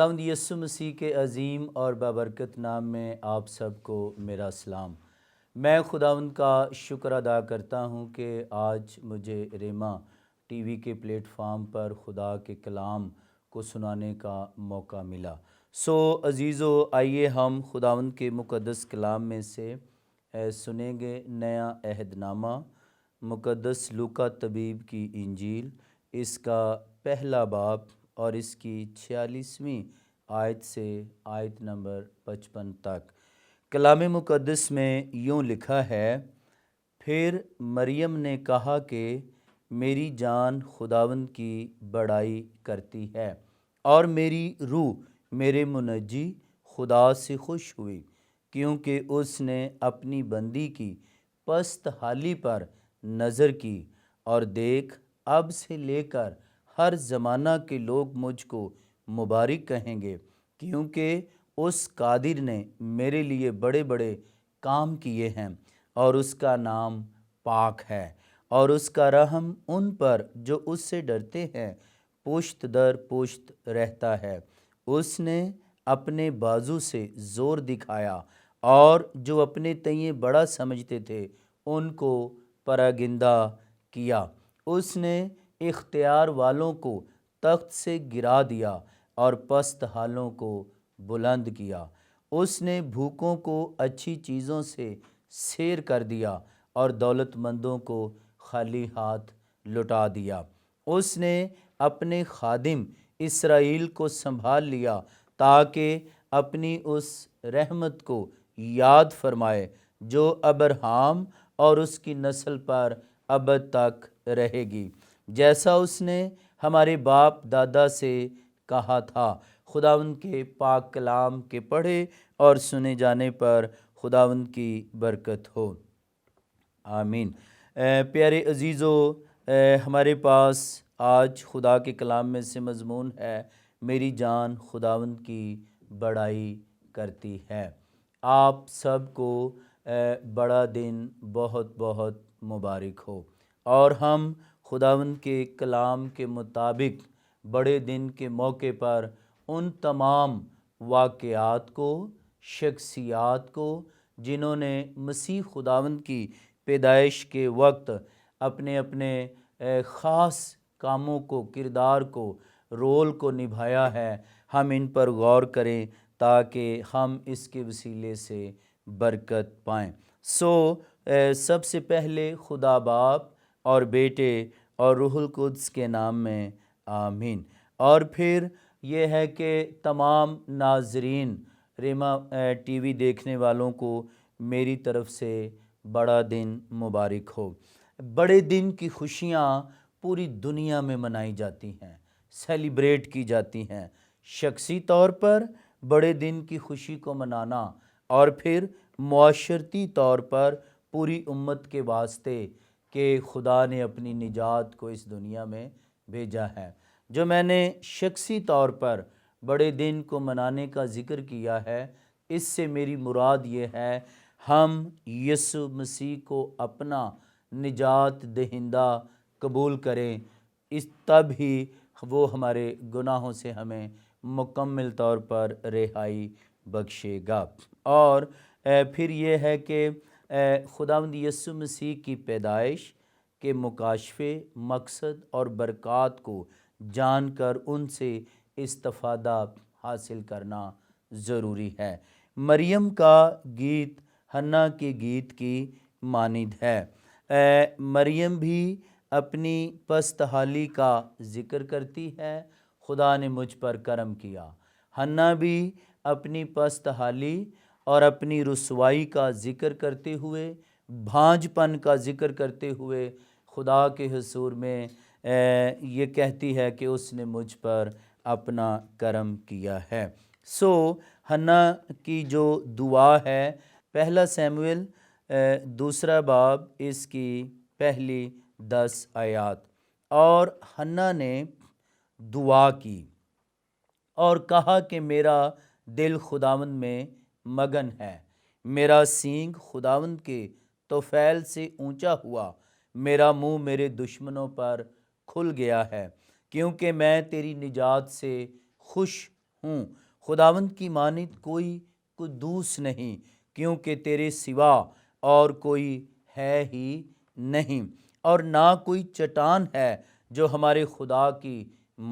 خداوند یسوع مسیح کے عظیم اور بابرکت نام میں آپ سب کو میرا سلام۔ میں خداوند کا شکر ادا کرتا ہوں کہ آج مجھے ریما ٹی وی کے پلیٹ فارم پر خدا کے کلام کو سنانے کا موقع ملا۔ عزیزو، آئیے ہم خداوند کے مقدس کلام میں سے سنیں گے نیا عہد نامہ، مقدس لوکا طبیب کی انجیل، اس کا پہلا باب اور اس کی 46ویں آیت سے آیت نمبر 55 تک۔ کلام مقدس میں یوں لکھا ہے، پھر مریم نے کہا کہ میری جان خداوند کی بڑائی کرتی ہے اور میری روح میرے منجی خدا سے خوش ہوئی، کیونکہ اس نے اپنی بندی کی پست حالی پر نظر کی، اور دیکھ اب سے لے کر ہر زمانہ کے لوگ مجھ کو مبارک کہیں گے، کیونکہ اس قادر نے میرے لیے بڑے بڑے کام کیے ہیں، اور اس کا نام پاک ہے، اور اس کا رحم ان پر جو اس سے ڈرتے ہیں پشت در پشت رہتا ہے۔ اس نے اپنے بازو سے زور دکھایا، اور جو اپنے تئیں بڑا سمجھتے تھے ان کو پراگندہ کیا۔ اس نے اختیار والوں کو تخت سے گرا دیا اور پست حالوں کو بلند کیا۔ اس نے بھوکوں کو اچھی چیزوں سے سیر کر دیا اور دولت مندوں کو خالی ہاتھ لٹا دیا۔ اس نے اپنے خادم اسرائیل کو سنبھال لیا تاکہ اپنی اس رحمت کو یاد فرمائے جو ابراہیم اور اس کی نسل پر ابد تک رہے گی، جیسا اس نے ہمارے باپ دادا سے کہا تھا۔ خداوند کے پاک کلام کے پڑھے اور سنے جانے پر خداوند کی برکت ہو، آمین۔ پیارے عزیزو، ہمارے پاس آج خدا کے کلام میں سے مضمون ہے، میری جان خداوند کی بڑائی کرتی ہے۔ آپ سب کو بڑا دن بہت بہت مبارک ہو، اور ہم خداوند کے کلام کے مطابق بڑے دن کے موقع پر ان تمام واقعات کو، شخصیات کو، جنہوں نے مسیح خداوند کی پیدائش کے وقت اپنے اپنے خاص کاموں کو، کردار کو، رول کو نبھایا ہے، ہم ان پر غور کریں تاکہ ہم اس کے وسیلے سے برکت پائیں۔ سب سے پہلے خدا باپ اور بیٹے اور روح القدس کے نام میں آمین۔ اور پھر یہ ہے کہ تمام ناظرین، ریما ٹی وی دیکھنے والوں کو میری طرف سے بڑا دن مبارک ہو۔ بڑے دن کی خوشیاں پوری دنیا میں منائی جاتی ہیں، سیلیبریٹ کی جاتی ہیں۔ شخصی طور پر بڑے دن کی خوشی کو منانا، اور پھر معاشرتی طور پر پوری امت کے واسطے کہ خدا نے اپنی نجات کو اس دنیا میں بھیجا ہے۔ جو میں نے شخصی طور پر بڑے دن کو منانے کا ذکر کیا ہے، اس سے میری مراد یہ ہے، ہم یسوع مسیح کو اپنا نجات دہندہ قبول کریں، تب ہی وہ ہمارے گناہوں سے ہمیں مکمل طور پر رہائی بخشے گا۔ اور پھر یہ ہے کہ خداوند یسوع مسیح کی پیدائش کے مکاشفے، مقصد اور برکات کو جان کر ان سے استفادہ حاصل کرنا ضروری ہے۔ مریم کا گیت حنا کے گیت کی مانند ہے۔ مریم بھی اپنی پست حالی کا ذکر کرتی ہے، خدا نے مجھ پر کرم کیا۔ حنا بھی اپنی پست حالی اور اپنی رسوائی کا ذکر کرتے ہوئے، بھانج پن کا ذکر کرتے ہوئے خدا کے حضور میں یہ کہتی ہے کہ اس نے مجھ پر اپنا کرم کیا ہے۔ حنا کی جو دعا ہے، پہلا سیموئیل 2 باب، اس کی پہلی 10 آیات۔ اور حنا نے دعا کی اور کہا کہ میرا دل خداوند میں مگن ہے، میرا سینگ خداوند کے طفیل سے اونچا ہوا، میرا منہ میرے دشمنوں پر کھل گیا ہے، کیونکہ میں تیری نجات سے خوش ہوں، خداوند کی مانند کوئی قدوس نہیں، کیونکہ تیرے سوا اور کوئی ہے ہی نہیں، اور نہ کوئی چٹان ہے جو ہمارے خدا کی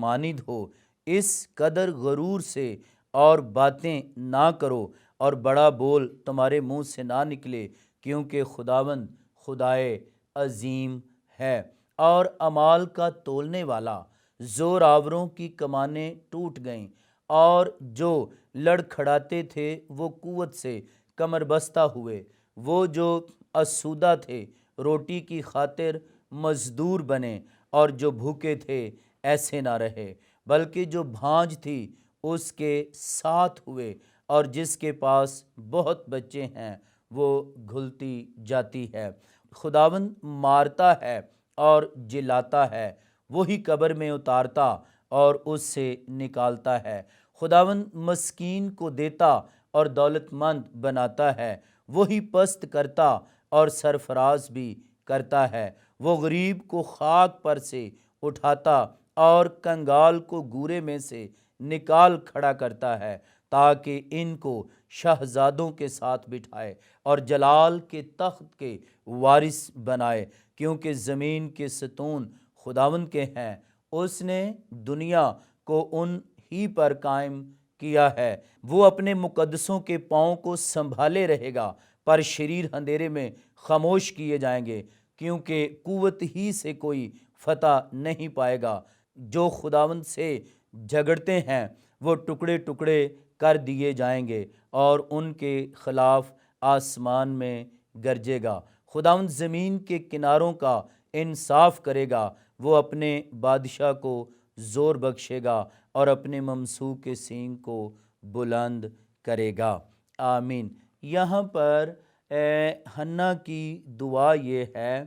مانند ہو۔ اس قدر غرور سے اور باتیں نہ کرو، اور بڑا بول تمہارے منہ سے نہ نکلے، کیونکہ خداوند خدائے عظیم ہے اور اعمال کا تولنے والا۔ زوراوروں کی کمانیں ٹوٹ گئیں، اور جو لڑکھڑاتے تھے وہ قوت سے کمر بستہ ہوئے۔ وہ جو آسودہ تھے روٹی کی خاطر مزدور بنے، اور جو بھوکے تھے ایسے نہ رہے، بلکہ جو بھانج تھی اس کے ساتھ ہوئے، اور جس کے پاس بہت بچے ہیں وہ گھلتی جاتی ہے۔ خداوند مارتا ہے اور جلاتا ہے، وہی قبر میں اتارتا اور اس سے نکالتا ہے۔ خداوند مسکین کو دیتا اور دولت مند بناتا ہے، وہی پست کرتا اور سرفراز بھی کرتا ہے۔ وہ غریب کو خاک پر سے اٹھاتا اور کنگال کو گورے میں سے نکال کھڑا کرتا ہے، تاکہ ان کو شہزادوں کے ساتھ بٹھائے اور جلال کے تخت کے وارث بنائے، کیونکہ زمین کے ستون خداوند کے ہیں، اس نے دنیا کو ان ہی پر قائم کیا ہے۔ وہ اپنے مقدسوں کے پاؤں کو سنبھالے رہے گا، پر شریر اندھیرے میں خاموش کیے جائیں گے، کیونکہ قوت ہی سے کوئی فتح نہیں پائے گا۔ جو خداوند سے جھگڑتے ہیں وہ ٹکڑے ٹکڑے کر دیے جائیں گے، اور ان کے خلاف آسمان میں گرجے گا۔ خداوند زمین کے کناروں کا انصاف کرے گا، وہ اپنے بادشاہ کو زور بخشے گا اور اپنے ممسوح کے سینگ کو بلند کرے گا۔ آمین۔ یہاں پر حنا کی دعا یہ ہے،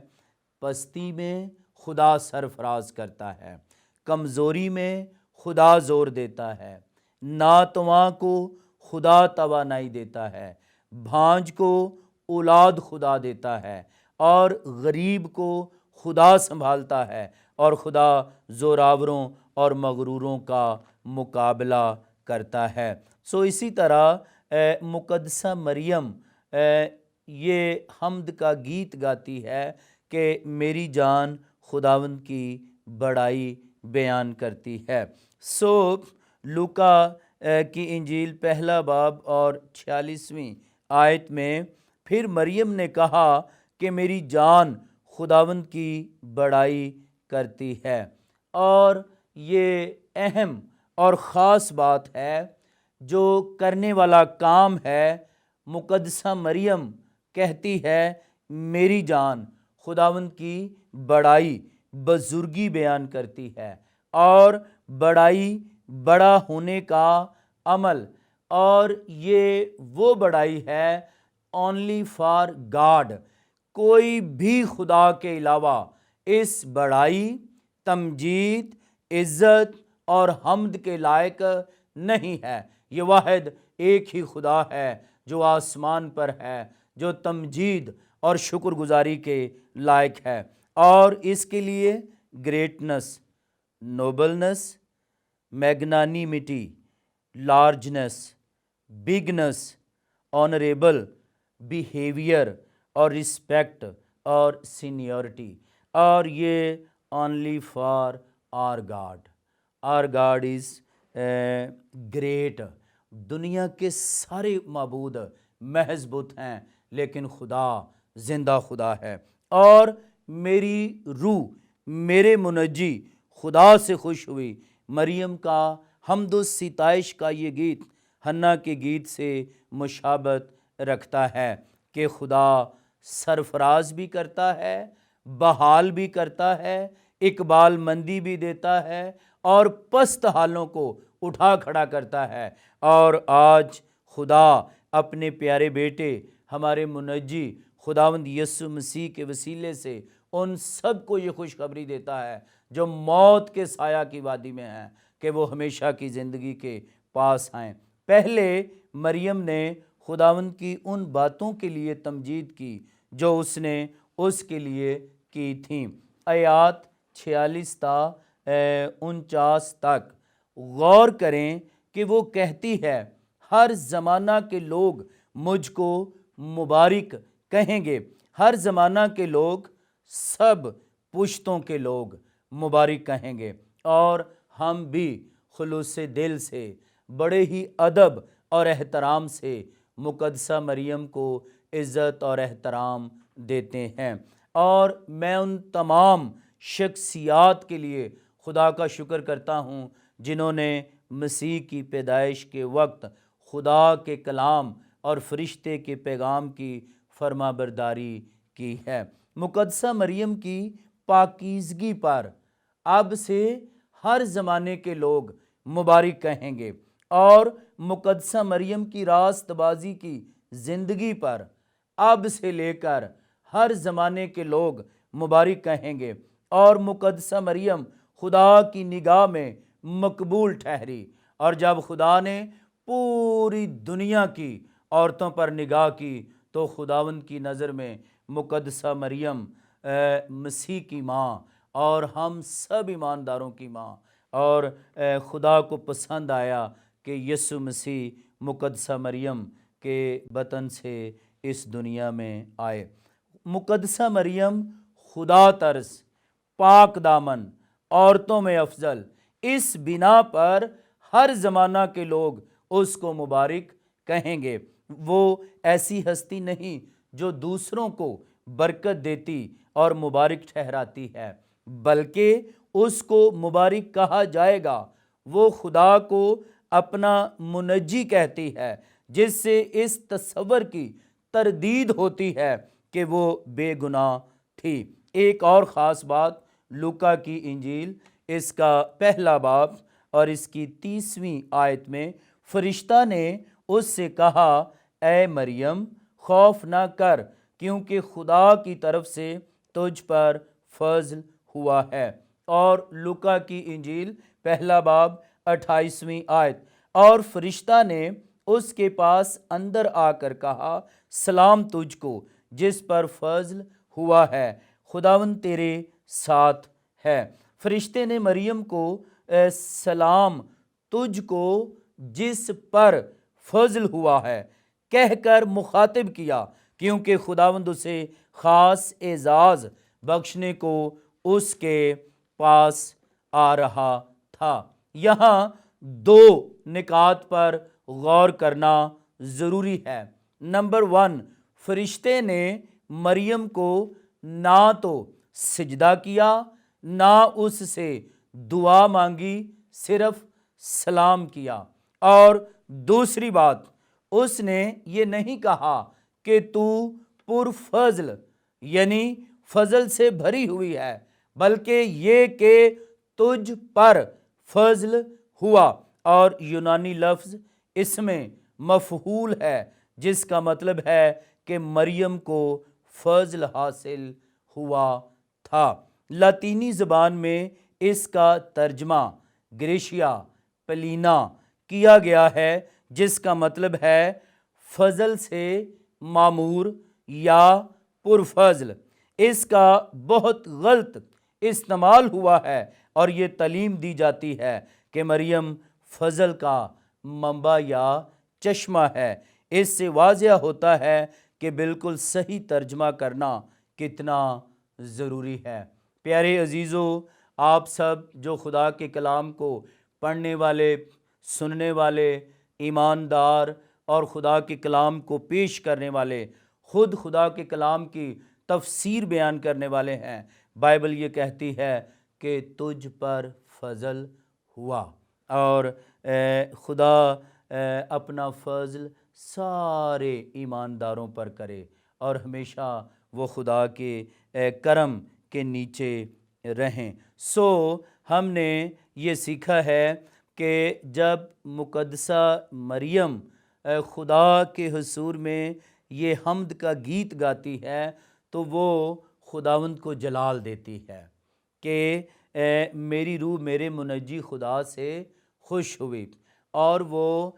پستی میں خدا سرفراز کرتا ہے، کمزوری میں خدا زور دیتا ہے، ناتواں کو خدا توانائی دیتا ہے، بھانج کو اولاد خدا دیتا ہے، اور غریب کو خدا سنبھالتا ہے، اور خدا زوراوروں اور مغروروں کا مقابلہ کرتا ہے۔ سو اسی طرح مقدسہ مریم یہ حمد کا گیت گاتی ہے کہ میری جان خداوند کی بڑائی بیان کرتی ہے۔ سو لوکا کی انجیل پہلا باب اور 46ویں آیت میں پھر مریم نے کہا کہ میری جان خداوند کی بڑائی کرتی ہے، اور یہ اہم اور خاص بات ہے جو کرنے والا کام ہے۔ مقدسہ مریم کہتی ہے میری جان خداوند کی بڑائی، بزرگی بیان کرتی ہے، اور بڑائی بڑا ہونے کا عمل، اور یہ وہ بڑائی ہے اونلی فار گاڈ، کوئی بھی خدا کے علاوہ اس بڑائی، تمجید، عزت اور حمد کے لائق نہیں ہے۔ یہ واحد ایک ہی خدا ہے جو آسمان پر ہے، جو تمجید اور شکر گزاری کے لائق ہے، اور اس کے لیے greatness, nobleness, magnanimity, largeness, bigness, honourable behaviour اور رسپیکٹ اور سینیورٹی، اور یہ only for our god. Our god is great. دنیا کے سارے معبود محض بت ہیں، لیکن خدا زندہ خدا ہے، اور میری روح میرے منجی خدا سے خوش ہوئی۔ مریم کا حمد و ستائش کا یہ گیت حنا کے گیت سے مشابہت رکھتا ہے کہ خدا سرفراز بھی کرتا ہے، بحال بھی کرتا ہے، اقبال مندی بھی دیتا ہے، اور پست حالوں کو اٹھا کھڑا کرتا ہے۔ اور آج خدا اپنے پیارے بیٹے ہمارے منجی خداوند یسوع مسیح کے وسیلے سے ان سب کو یہ خوشخبری دیتا ہے جو موت کے سایہ کی وادی میں ہیں، کہ وہ ہمیشہ کی زندگی کے پاس آئیں۔ پہلے مریم نے خداوند کی ان باتوں کے لیے تمجید کی جو اس نے اس کے لیے کی تھیں۔ آیات 46 تا 49 تک غور کریں کہ وہ کہتی ہے ہر زمانہ کے لوگ مجھ کو مبارک کہیں گے، ہر زمانہ کے لوگ، سب پشتوں کے لوگ مبارک کہیں گے۔ اور ہم بھی خلوص دل سے، بڑے ہی ادب اور احترام سے مقدسہ مریم کو عزت اور احترام دیتے ہیں۔ اور میں ان تمام شخصیات کے لیے خدا کا شکر کرتا ہوں جنہوں نے مسیح کی پیدائش کے وقت خدا کے کلام اور فرشتے کے پیغام کی فرما برداری کی ہے۔ مقدسہ مریم کی پاکیزگی پر اب سے ہر زمانے کے لوگ مبارک کہیں گے، اور مقدسہ مریم کی راست بازی کی زندگی پر اب سے لے کر ہر زمانے کے لوگ مبارک کہیں گے۔ اور مقدسہ مریم خدا کی نگاہ میں مقبول ٹھہری، اور جب خدا نے پوری دنیا کی عورتوں پر نگاہ کی تو خداوند کی نظر میں مقدسہ مریم مسیح کی ماں اور ہم سب ایمانداروں کی ماں، اور خدا کو پسند آیا کہ یسوع مسیح مقدسہ مریم کے بطن سے اس دنیا میں آئے۔ مقدسہ مریم خدا طرز، پاک دامن، عورتوں میں افضل، اس بنا پر ہر زمانہ کے لوگ اس کو مبارک کہیں گے۔ وہ ایسی ہستی نہیں جو دوسروں کو برکت دیتی اور مبارک ٹھہراتی ہے، بلکہ اس کو مبارک کہا جائے گا۔ وہ خدا کو اپنا منجی کہتی ہے، جس سے اس تصور کی تردید ہوتی ہے کہ وہ بے گناہ تھی۔ ایک اور خاص بات، لوکا کی انجیل اس کا پہلا باب اور اس کی 30ویں آیت میں فرشتہ نے اس سے کہا، اے مریم خوف نہ کر، کیونکہ خدا کی طرف سے تجھ پر فضل ہوا ہے۔ اور لوکا کی انجیل پہلا باب 28ویں آیت، اور فرشتہ نے اس کے پاس اندر آ کر کہا، سلام تجھ کو جس پر فضل ہوا ہے، خداوند تیرے ساتھ ہے۔ فرشتے نے مریم کو سلام تجھ کو جس پر فضل ہوا ہے کہہ کر مخاطب کیا، کیونکہ خداوند اسے خاص اعزاز بخشنے کو اس کے پاس آ رہا تھا۔ یہاں دو نکات پر غور کرنا ضروری ہے۔ نمبر 1، فرشتے نے مریم کو نہ تو سجدہ کیا، نہ اس سے دعا مانگی، صرف سلام کیا۔ اور دوسری بات، اس نے یہ نہیں کہا کہ تو پر فضل یعنی فضل سے بھری ہوئی ہے، بلکہ یہ کہ تجھ پر فضل ہوا۔ اور یونانی لفظ اس میں مفعول ہے، جس کا مطلب ہے کہ مریم کو فضل حاصل ہوا تھا۔ لاطینی زبان میں اس کا ترجمہ گریشیا پلینا کیا گیا ہے، جس کا مطلب ہے فضل سے معمور یا پرفضل۔ اس کا بہت غلط استعمال ہوا ہے، اور یہ تعلیم دی جاتی ہے کہ مریم فضل کا منبع یا چشمہ ہے۔ اس سے واضح ہوتا ہے کہ بالکل صحیح ترجمہ کرنا کتنا ضروری ہے۔ پیارے عزیزو، آپ سب جو خدا کے کلام کو پڑھنے والے، سننے والے، ایماندار اور خدا کے کلام کو پیش کرنے والے، خود خدا کے کلام کی تفسیر بیان کرنے والے ہیں، بائبل یہ کہتی ہے کہ تجھ پر فضل ہوا، اور خدا اپنا فضل سارے ایمانداروں پر کرے، اور ہمیشہ وہ خدا کے کرم کے نیچے رہیں۔ سو ہم نے یہ سیکھا ہے کہ جب مقدسہ مریم خدا کے حضور میں یہ حمد کا گیت گاتی ہے تو وہ خداوند کو جلال دیتی ہے کہ میری روح میرے منجی خدا سے خوش ہوئی، اور وہ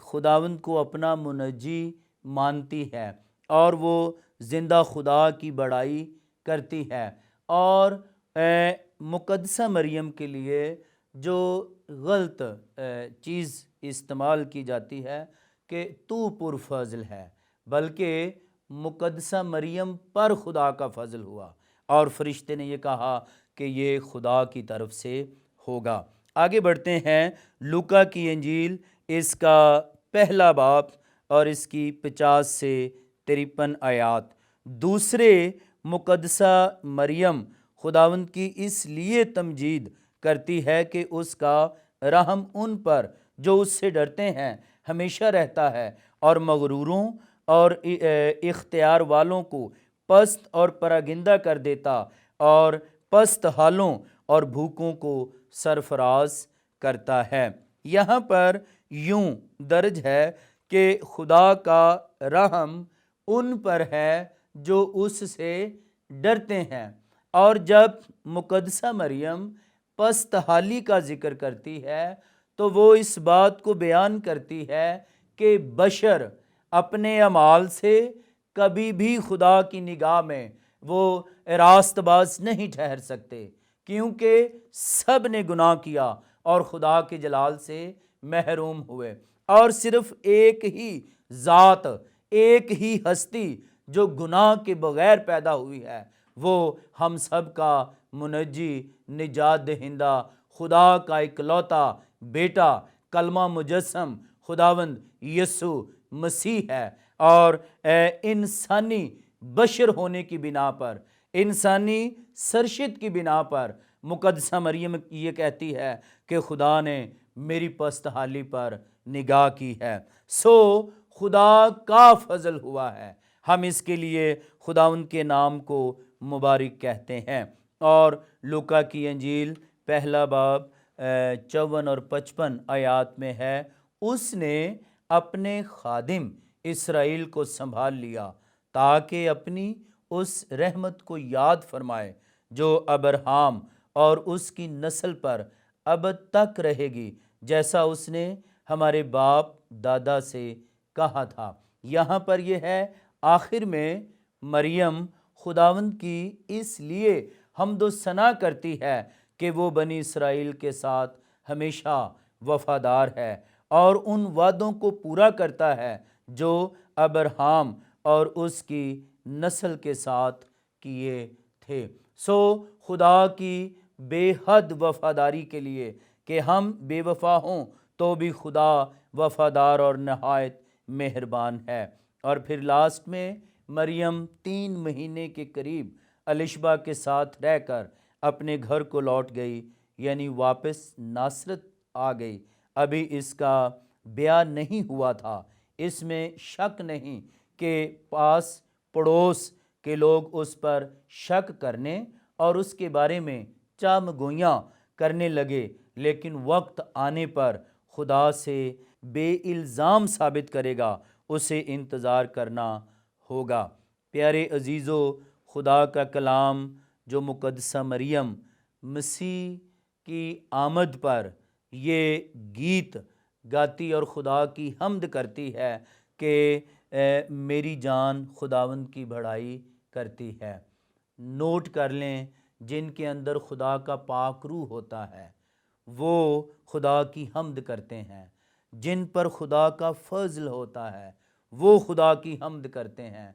خداوند کو اپنا منجی مانتی ہے، اور وہ زندہ خدا کی بڑائی کرتی ہے۔ اور مقدسہ مریم کے لیے جو غلط چیز استعمال کی جاتی ہے کہ تو پر فضل ہے، بلکہ مقدسہ مریم پر خدا کا فضل ہوا اور فرشتے نے یہ کہا کہ یہ خدا کی طرف سے ہوگا۔ آگے بڑھتے ہیں، لوکا کی انجیل اس کا پہلا باب اور اس کی 50 سے 53 آیات۔ دوسرے، مقدسہ مریم خداوند کی اس لیے تمجید کرتی ہے کہ اس کا رحم ان پر جو اس سے ڈرتے ہیں ہمیشہ رہتا ہے، اور مغروروں اور اختیار والوں کو پست اور پراگندہ کر دیتا، اور پست حالوں اور بھوکوں کو سرفراز کرتا ہے۔ یہاں پر یوں درج ہے کہ خدا کا رحم ان پر ہے جو اس سے ڈرتے ہیں، اور جب مقدسہ مریم پست حالی کا ذکر کرتی ہے تو وہ اس بات کو بیان کرتی ہے کہ بشر اپنے اعمال سے کبھی بھی خدا کی نگاہ میں وہ راست باز نہیں ٹھہر سکتے، کیونکہ سب نے گناہ کیا اور خدا کے جلال سے محروم ہوئے، اور صرف ایک ہی ذات، ایک ہی ہستی جو گناہ کے بغیر پیدا ہوئی ہے، وہ ہم سب کا منجی، نجات دہندہ، خدا کا اکلوتا بیٹا، کلمہ مجسم خداوند یسوع مسیح ہے۔ اور انسانی بشر ہونے کی بنا پر، انسانی سرشت کی بنا پر مقدسہ مریم یہ کہتی ہے کہ خدا نے میری پست حالی پر نگاہ کی ہے، سو خدا کا فضل ہوا ہے۔ ہم اس کے لیے خدا ان کے نام کو مبارک کہتے ہیں۔ اور لوکا کی انجیل پہلا باب 54 اور 55 آیات میں ہے، اس نے اپنے خادم اسرائیل کو سنبھال لیا تاکہ اپنی اس رحمت کو یاد فرمائے جو ابراہیم اور اس کی نسل پر ابد تک رہے گی، جیسا اس نے ہمارے باپ دادا سے کہا تھا۔ یہاں پر یہ ہے، آخر میں مریم خداوند کی اس لیے حمد و ثنا کرتی ہے کہ وہ بنی اسرائیل کے ساتھ ہمیشہ وفادار ہے اور ان وعدوں کو پورا کرتا ہے جو ابراہیم اور اس کی نسل کے ساتھ کیے تھے۔ سو خدا کی بے حد وفاداری کے لیے کہ ہم بے وفا ہوں تو بھی خدا وفادار اور نہایت مہربان ہے۔ اور پھر لاسٹ میں مریم 3 مہینے کے قریب الشبہ کے ساتھ رہ کر اپنے گھر کو لوٹ گئی، یعنی واپس ناصرت آ گئی۔ ابھی اس کا بیاہ نہیں ہوا تھا، اس میں شک نہیں کہ پاس پڑوس کے لوگ اس پر شک کرنے اور اس کے بارے میں چام گوئیاں کرنے لگے، لیکن وقت آنے پر خدا سے بے الزام ثابت کرے گا، اسے انتظار کرنا ہوگا۔ پیارے عزیزو، خدا کا کلام جو مقدسہ مریم مسیح کی آمد پر یہ گیت گاتی اور خدا کی حمد کرتی ہے کہ میری جان خداوند کی بڑائی کرتی ہے۔ نوٹ کر لیں، جن کے اندر خدا کا پاک روح ہوتا ہے وہ خدا کی حمد کرتے ہیں، جن پر خدا کا فضل ہوتا ہے وہ خدا کی حمد کرتے ہیں۔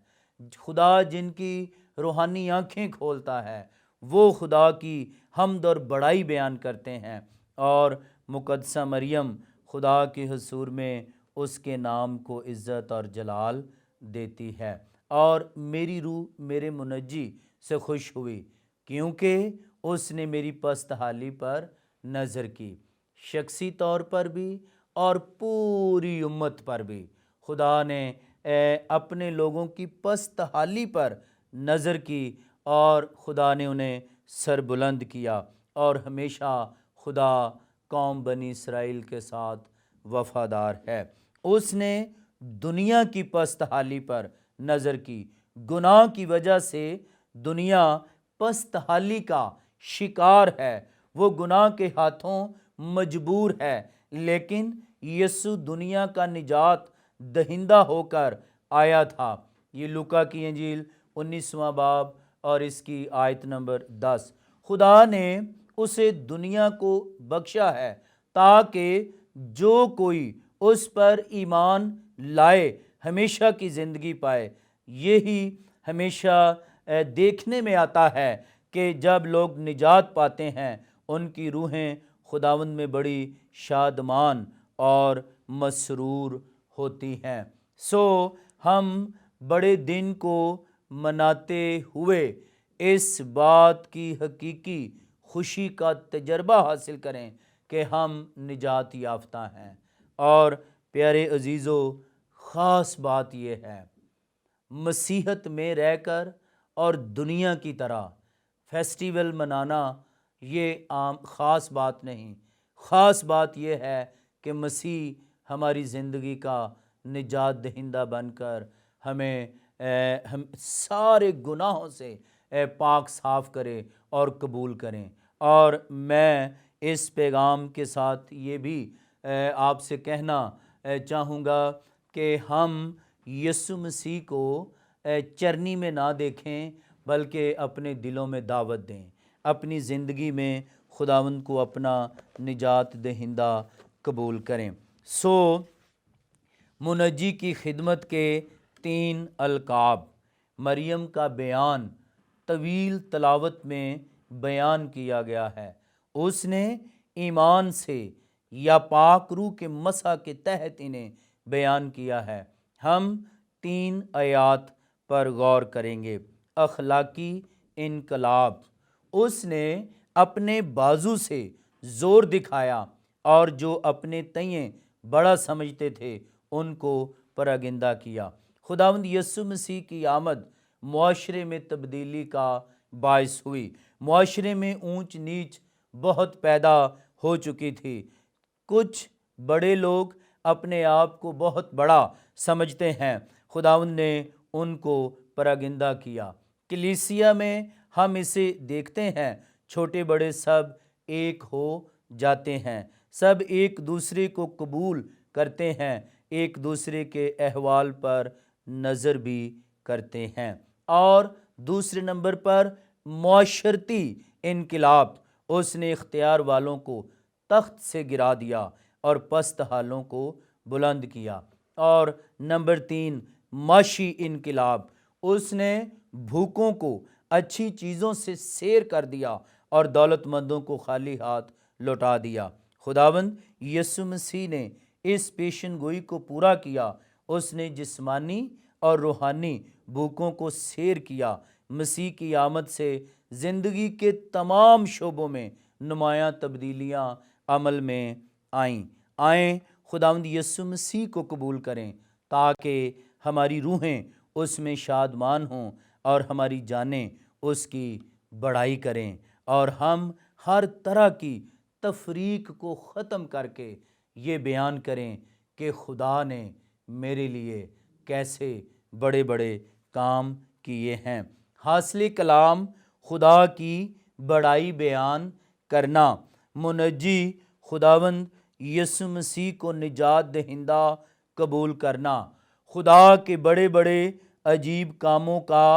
خدا جن کی روحانی آنکھیں کھولتا ہے وہ خدا کی حمد اور بڑائی بیان کرتے ہیں، اور مقدسہ مریم خدا کے حضور میں اس کے نام کو عزت اور جلال دیتی ہے۔ اور میری روح میرے منجی سے خوش ہوئی کیونکہ اس نے میری پست حالی پر نظر کی۔ شخصی طور پر بھی اور پوری امت پر بھی خدا نے اپنے لوگوں کی پست حالی پر نظر کی اور خدا نے انہیں سر بلند کیا، اور ہمیشہ خدا قوم بنی اسرائیل کے ساتھ وفادار ہے۔ اس نے دنیا کی پست حالی پر نظر کی۔ گناہ کی وجہ سے دنیا پست حالی کا شکار ہے، وہ گناہ کے ہاتھوں مجبور ہے، لیکن یسوع دنیا کا نجات دہندہ ہو کر آیا تھا۔ یہ لوکا کی انجیل 19واں باب اور اس کی آیت نمبر 10۔ خدا نے اسے دنیا کو بخشا ہے تاکہ جو کوئی اس پر ایمان لائے ہمیشہ کی زندگی پائے۔ یہی ہمیشہ دیکھنے میں آتا ہے کہ جب لوگ نجات پاتے ہیں ان کی روحیں خداوند میں بڑی شادمان اور مسرور ہوتی ہیں۔ ہم بڑے دن کو مناتے ہوئے اس بات کی حقیقی خوشی کا تجربہ حاصل کریں کہ ہم نجات یافتہ ہیں۔ اور پیارے عزیزو، خاص بات یہ ہے، مسیحت میں رہ کر اور دنیا کی طرح فیسٹیول منانا یہ عام خاص بات نہیں۔ خاص بات یہ ہے کہ مسیح ہماری زندگی کا نجات دہندہ بن کر ہمیں ہم سارے گناہوں سے پاک صاف کرے اور قبول کریں۔ اور میں اس پیغام کے ساتھ یہ بھی آپ سے کہنا چاہوں گا کہ ہم یسوع مسیح کو چرنی میں نہ دیکھیں بلکہ اپنے دلوں میں دعوت دیں، اپنی زندگی میں خداوند کو اپنا نجات دہندہ قبول کریں۔ منجی کی خدمت کے 3 القاب۔ مریم کا بیان طویل تلاوت میں بیان کیا گیا ہے۔ اس نے ایمان سے یا پاک روح کے مسح کے تحت انہیں بیان کیا ہے۔ ہم 3 آیات پر غور کریں گے۔ اخلاقی انقلاب۔ اس نے اپنے بازو سے زور دکھایا اور جو اپنے تئیں بڑا سمجھتے تھے ان کو پراگندہ کیا۔ خداوند یسوع مسیح کی آمد معاشرے میں تبدیلی کا باعث ہوئی۔ معاشرے میں اونچ نیچ بہت پیدا ہو چکی تھی۔ کچھ بڑے لوگ اپنے آپ کو بہت بڑا سمجھتے ہیں۔ خداوند نے ان کو پراگندہ کیا۔ کلیسیا میں ہم اسے دیکھتے ہیں، چھوٹے بڑے سب ایک ہو جاتے ہیں، سب ایک دوسرے کو قبول کرتے ہیں، ایک دوسرے کے احوال پر نظر بھی کرتے ہیں۔ اور دوسرے نمبر پر معاشرتی انقلاب۔ اس نے اختیار والوں کو تخت سے گرا دیا اور پست حالوں کو بلند کیا۔ اور نمبر 3 معاشی انقلاب۔ اس نے بھوکوں کو اچھی چیزوں سے سیر کر دیا اور دولت مندوں کو خالی ہاتھ لوٹا دیا۔ خداوند یسوع مسیح نے اس پیشن گوئی کو پورا کیا۔ اس نے جسمانی اور روحانی بھوکوں کو سیر کیا۔ مسیح کی آمد سے زندگی کے تمام شعبوں میں نمایاں تبدیلیاں عمل میں آئیں۔ خداوند یسوع مسیح کو قبول کریں تاکہ ہماری روحیں اس میں شادمان ہوں اور ہماری جانیں اس کی بڑائی کریں، اور ہم ہر طرح کی تفریق کو ختم کر کے یہ بیان کریں کہ خدا نے میرے لیے کیسے بڑے بڑے کام کیے ہیں۔ حاصل کلام خدا کی بڑائی بیان کرنا۔ منجی خداوند یسوع مسیح کو نجات دہندہ قبول کرنا۔ خدا کے بڑے بڑے عجیب کاموں کا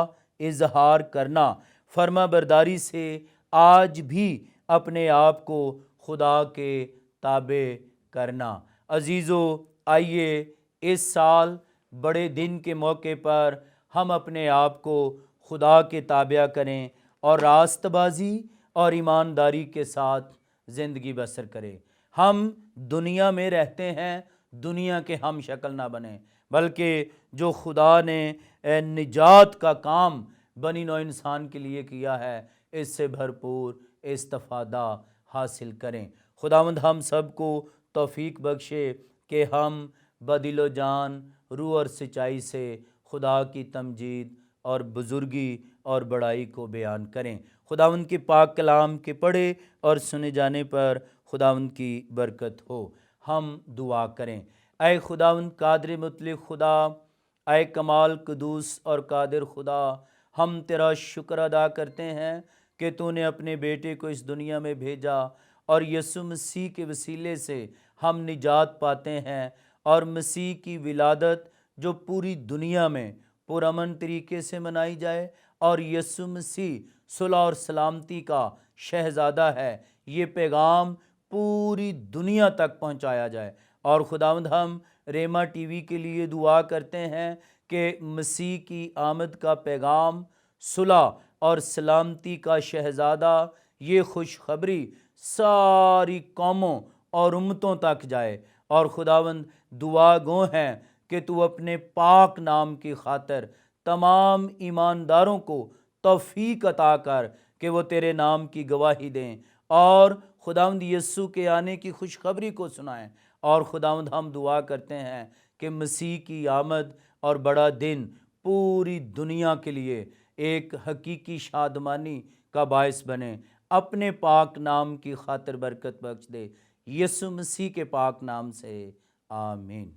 اظہار کرنا۔ فرما برداری سے آج بھی اپنے آپ کو خدا کے تابع کرنا۔ عزیزو، آئیے اس سال بڑے دن کے موقع پر ہم اپنے آپ کو خدا کے تابع کریں اور راست بازی اور ایمانداری کے ساتھ زندگی بسر کریں۔ ہم دنیا میں رہتے ہیں، دنیا کے ہم شکل نہ بنیں، بلکہ جو خدا نے نجات کا کام بنی نوع انسان کے لیے کیا ہے اس سے بھرپور استفادہ حاصل کریں۔ خداوند ہم سب کو توفیق بخشے کہ ہم بدل و جان، روح اور سچائی سے خدا کی تمجید اور بزرگی اور بڑائی کو بیان کریں۔ خداوند کے پاک کلام کے پڑھے اور سنے جانے پر خداوند کی برکت ہو۔ ہم دعا کریں۔ اے خداوند قادر مطلق خدا، اے کمال قدوس اور قادر خدا، ہم تیرا شکر ادا کرتے ہیں کہ تو نے اپنے بیٹے کو اس دنیا میں بھیجا اور یسوع مسیح کے وسیلے سے ہم نجات پاتے ہیں، اور مسیح کی ولادت جو پوری دنیا میں پرامن طریقے سے منائی جائے، اور یسوع مسیح صلح اور سلامتی کا شہزادہ ہے، یہ پیغام پوری دنیا تک پہنچایا جائے۔ اور خداوند ہم ریما ٹی وی کے لیے دعا کرتے ہیں کہ مسیح کی آمد کا پیغام، صلح اور سلامتی کا شہزادہ، یہ خوشخبری ساری قوموں اور امتوں تک جائے۔ اور خداوند دعا گو ہیں کہ تو اپنے پاک نام کی خاطر تمام ایمانداروں کو توفیق عطا کر کہ وہ تیرے نام کی گواہی دیں اور خداوند یسوع کے آنے کی خوشخبری کو سنائیں۔ اور خداوند ہم دعا کرتے ہیں کہ مسیح کی آمد اور بڑا دن پوری دنیا کے لیے ایک حقیقی شادمانی کا باعث بنے۔ اپنے پاک نام کی خاطر برکت بخش دے، یسوع مسیح کے پاک نام سے، آمین۔